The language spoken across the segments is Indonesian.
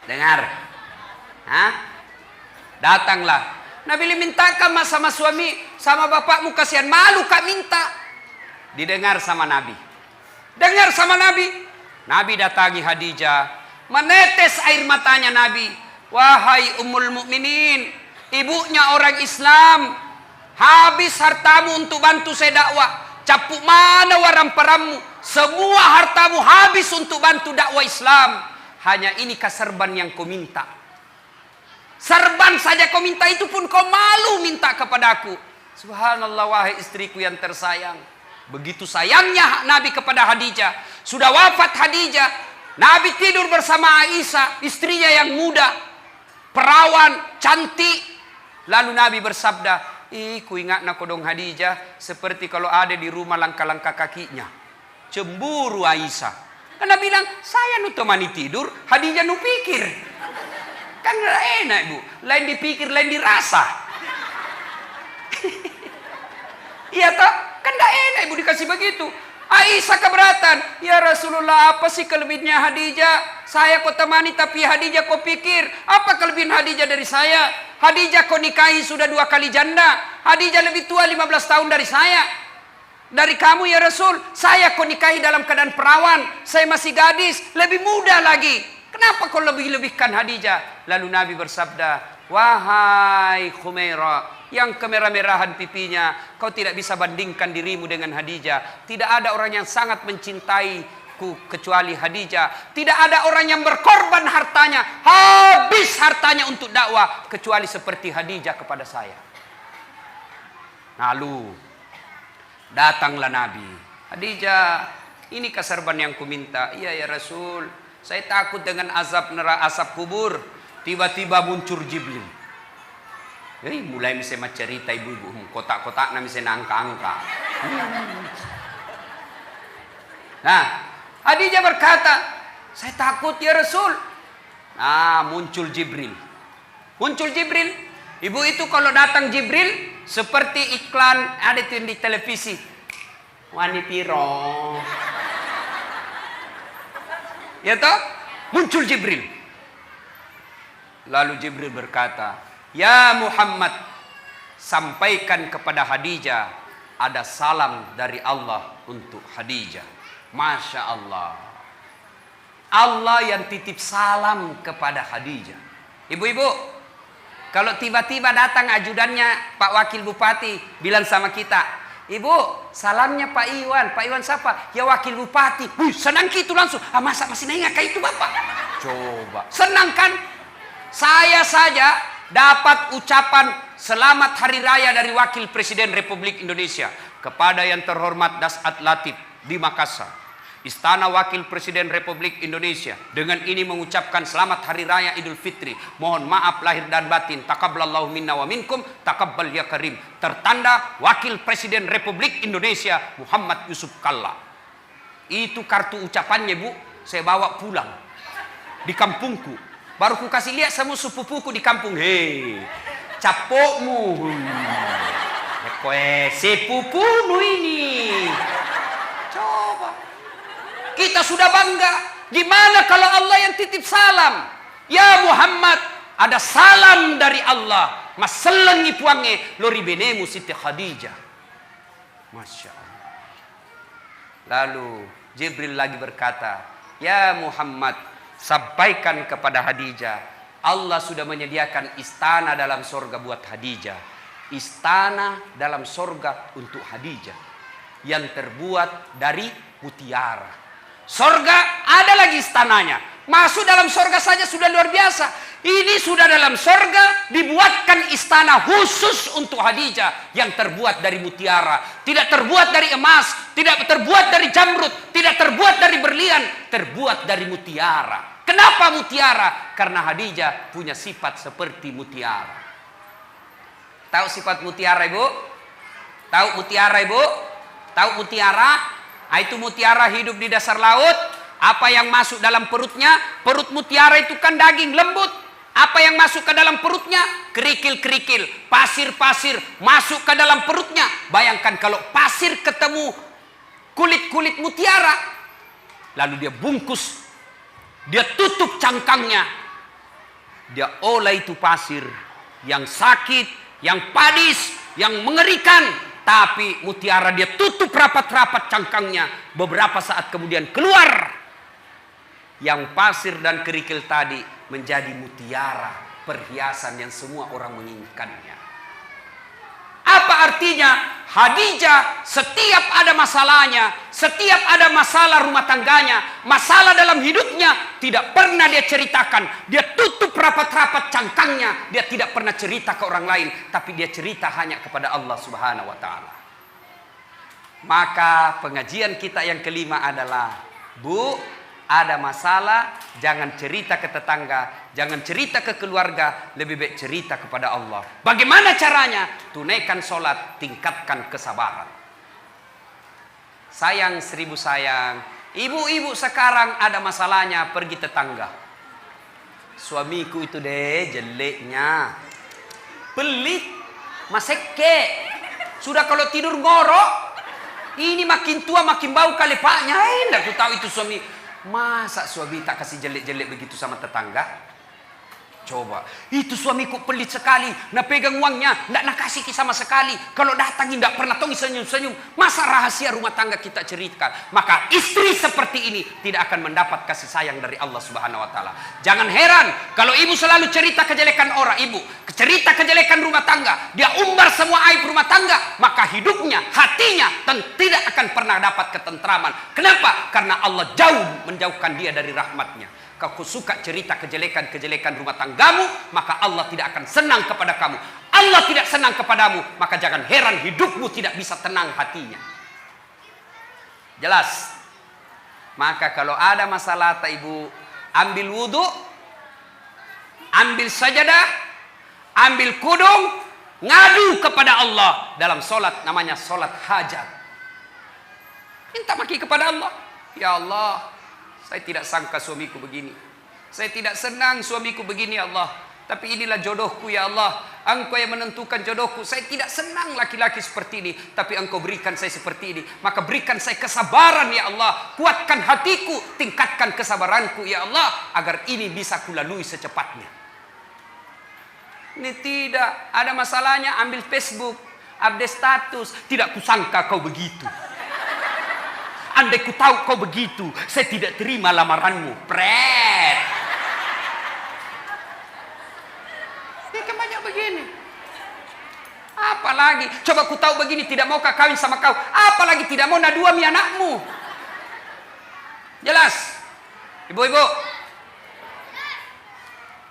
Dengar. Hah? Datanglah. Nabi mintakan sama suami, sama bapakmu kasihan, malu kak minta. Didengar sama Nabi. Dengar sama Nabi. Nabi datangi Khadijah, menetes air matanya Nabi. Wahai Ummul Mukminin, ibunya orang Islam, habis hartamu untuk bantu saya dakwah. Capuk mana waram-parammu? Semua hartamu habis untuk bantu dakwah Islam. Hanya ini serban yang kau minta. Serban saja kau minta, itu pun kau malu minta kepadaku. Subhanallah, wahai istriku yang tersayang. Begitu sayangnya Nabi kepada Khadijah. Sudah wafat Khadijah, Nabi tidur bersama Aisyah, istrinya yang muda, perawan, cantik. Lalu Nabi bersabda, ku ingat nak kodong Khadijah seperti kalau ada di rumah langkah-langkah kakinya. Cemburu Aisyah. Karena bilang, saya nu temani tidur, Khadijah nu pikir. Kan gak enak bu, lain dipikir, lain dirasa. Iya toh, kan gak enak ibu dikasih begitu. Aisyah keberatan. Ya Rasulullah, apa sih kelebihannya Khadijah? Saya kau temani tapi Khadijah kau pikir. Apa kelebihan Khadijah dari saya? Khadijah kau nikahi sudah 2 kali janda. Khadijah lebih tua 15 tahun dari saya. Dari kamu ya Rasul. Saya kau nikahi dalam keadaan perawan. Saya masih gadis, lebih muda lagi. Kenapa kau lebih-lebihkan Khadijah? Lalu Nabi bersabda, wahai Khumairah, yang kemerah-merahan pipinya, kau tidak bisa bandingkan dirimu dengan Khadijah. Tidak ada orang yang sangat mencintaiku kecuali Khadijah. Tidak ada orang yang berkorban hartanya, habis hartanya untuk dakwah, kecuali seperti Khadijah kepada saya. Lalu datanglah Nabi. Khadijah, ini serban yang kuminta. Iya ya Rasul, saya takut dengan azab neraka, asap kubur. Tiba-tiba muncul Jibril. Mulai misalnya cerita ibu-ibu, kotak-kotak na misalnya angka-angka. Nah, Khadijah berkata, saya takut ya Rasul. Nah, muncul Jibril. Muncul Jibril. Ibu itu kalau datang Jibril, seperti iklan ada di televisi. Wani piro. Ya toh? Muncul Jibril. Lalu Jibril berkata, ya Muhammad, sampaikan kepada Khadijah, ada salam dari Allah untuk Khadijah. Masya Allah. Allah yang titip salam kepada Khadijah. Ibu-ibu, kalau tiba-tiba datang ajudannya Pak Wakil Bupati, bilang sama kita, Ibu, salamnya Pak Iwan. Pak Iwan siapa? Ya Wakil Bupati. Senang gitu langsung. Masa masih nengah kayak itu Bapak? Coba. Senang kan? Saya saja dapat ucapan selamat hari raya dari Wakil Presiden Republik Indonesia kepada yang terhormat Dasat Latif di Makassar. Istana Wakil Presiden Republik Indonesia dengan ini mengucapkan selamat hari raya Idul Fitri. Mohon maaf lahir dan batin. Taqabbalallahu minna wa minkum. Taqabbal ya karim. Tertanda Wakil Presiden Republik Indonesia Muhammad Yusuf Kalla. Itu kartu ucapannya Bu. Saya bawa pulang di kampungku. Baru ku kasih lihat sama sepupuku di kampung. Hei, capokmu. Sepupumu ini. Coba. Kita sudah bangga. Gimana kalau Allah yang titip salam? Ya Muhammad, ada salam dari Allah. Maselengi puange lori benemu Siti Khadijah. Masya Allah. Lalu Jibril lagi berkata, ya Muhammad, sampaikan kepada Khadijah, Allah sudah menyediakan istana dalam sorga buat Khadijah. Istana dalam sorga untuk Khadijah yang terbuat dari mutiara. Sorga ada lagi istananya. Masuk dalam sorga saja sudah luar biasa. Ini sudah dalam sorga dibuatkan istana khusus untuk Khadijah yang terbuat dari mutiara. Tidak terbuat dari emas, tidak terbuat dari jamrud, tidak terbuat dari berlian, terbuat dari mutiara. Kenapa mutiara? Karena Khadijah punya sifat seperti mutiara. Tahu sifat mutiara Ibu? Tahu mutiara Ibu? Tahu mutiara? Itu mutiara hidup di dasar laut. Apa yang masuk dalam perutnya? Perut mutiara itu kan daging lembut. Apa yang masuk ke dalam perutnya? Kerikil-kerikil, pasir-pasir masuk ke dalam perutnya. Bayangkan kalau pasir ketemu kulit-kulit mutiara, lalu dia bungkus, dia tutup cangkangnya, dia olah itu pasir yang sakit, yang padis, yang mengerikan, tapi mutiara dia tutup rapat-rapat cangkangnya. Beberapa saat kemudian keluar yang pasir dan kerikil tadi menjadi mutiara, perhiasan yang semua orang menginginkannya. Apa artinya? Khadijah setiap ada masalahnya, setiap ada masalah rumah tangganya, masalah dalam hidupnya, tidak pernah dia ceritakan. Dia tutup rapat-rapat cangkangnya. Dia tidak pernah cerita ke orang lain, tapi dia cerita hanya kepada Allah Subhanahu wa ta'ala. Maka pengajian kita yang kelima adalah, Bu, ada masalah, jangan cerita ke tetangga, jangan cerita ke keluarga, lebih baik cerita kepada Allah. Bagaimana caranya? Tunaikan sholat, tingkatkan kesabaran. Sayang seribu sayang, ibu-ibu sekarang ada masalahnya pergi tetangga. Suamiku itu deh jeleknya, pelit, maseke, sudah kalau tidur ngorok, ini makin tua makin bau kali paknya. Enggak aku tahu itu suami. Masa suami tak kasih jelek-jelek begitu sama tetangga? Coba, itu suamiku pelit sekali, nak pegang uangnya, nak kasih sama sekali. Kalau datang tidak pernah tong senyum-senyum. Masa rahasia rumah tangga kita ceritakan? Maka istri seperti ini tidak akan mendapat kasih sayang dari Allah Subhanahu wa ta'ala. Jangan heran kalau ibu selalu cerita kejelekan orang, ibu cerita kejelekan rumah tangga, dia umbar semua aib rumah tangga, maka hidupnya, hatinya tidak akan pernah dapat ketentraman. Kenapa? Karena Allah jauh menjauhkan dia dari rahmatnya. Kau suka cerita kejelekan-kejelekan rumah tanggamu, maka Allah tidak akan senang kepada kamu. Allah tidak senang kepadamu, maka jangan heran hidupmu tidak bisa tenang hatinya. Jelas? Maka kalau ada masalah tak ibu, ambil wudhu, ambil sajadah, ambil kudung, ngadu kepada Allah. Dalam solat namanya solat hajat. Minta maki kepada Allah. Ya Allah, saya tidak sangka suamiku begini. Saya tidak senang suamiku begini ya Allah. Tapi inilah jodohku ya Allah. Engkau yang menentukan jodohku. Saya tidak senang laki-laki seperti ini. Tapi Engkau berikan saya seperti ini. Maka berikan saya kesabaran ya Allah. Kuatkan hatiku. Tingkatkan kesabaranku ya Allah. Agar ini bisa kulalui secepatnya. Ini tidak. Ada masalahnya ambil Facebook. Update status. Tidak kusangka kau begitu. Andai ku tahu kau begitu, saya tidak terima lamaranmu. Pret. Ini kan banyak begini. Apalagi, coba ku tahu begini, tidak mau kawin sama kau. Apalagi tidak mau naduami anakmu. Jelas? Ibu-ibu.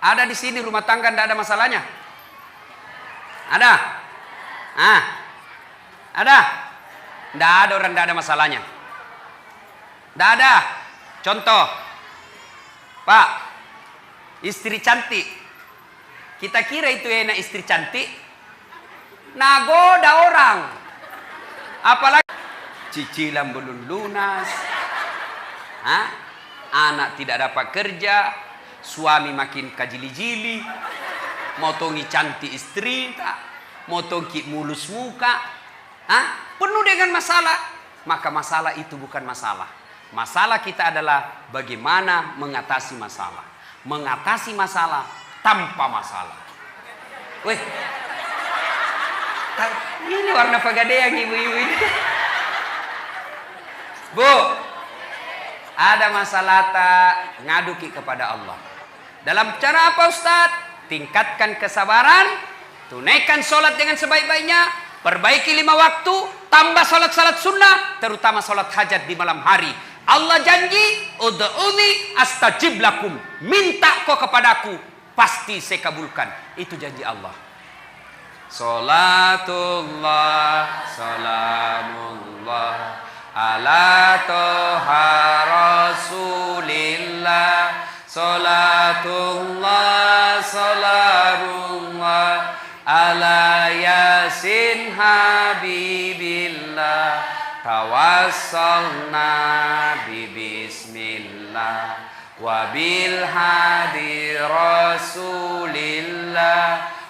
Ada di sini rumah tangga tidak ada masalahnya? Ada? Ada? Tidak ada orang tidak ada masalahnya. Tidak ada. Contoh, Pak, istri cantik. Kita kira itu enak istri cantik. Nagoda orang. Apalagi cicilan belum lunas. Anak tidak dapat kerja. Suami makin kajili-jili. Motongi cantik istri. Motongi mulus muka. Penuh dengan masalah. Maka masalah itu bukan masalah. Masalah kita adalah bagaimana mengatasi masalah. Mengatasi masalah tanpa masalah. Weh, ini warna pegadaian ibu-ibu ini. Bu, ada masalah tak ngaduki kepada Allah. Dalam cara apa Ustaz? Tingkatkan kesabaran, tunaikan sholat dengan sebaik-baiknya, perbaiki 5 waktu, tambah sholat-sholat sunnah, terutama sholat hajat di malam hari. Allah janji, ud'uni astajib lakum. Minta kau kepadaku, pasti saya kabulkan. Itu janji Allah. Salatullah, salamullah, ala toha rasulillah. Salatullah, salamullah, ala yasin habibillah. Tawassalna bismillah wa bil hadi rasulillah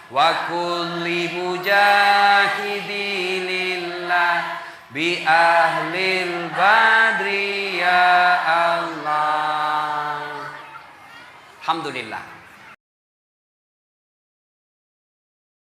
wa kulli mujahidilillah bi ahlil badri ya Allah. Alhamdulillah.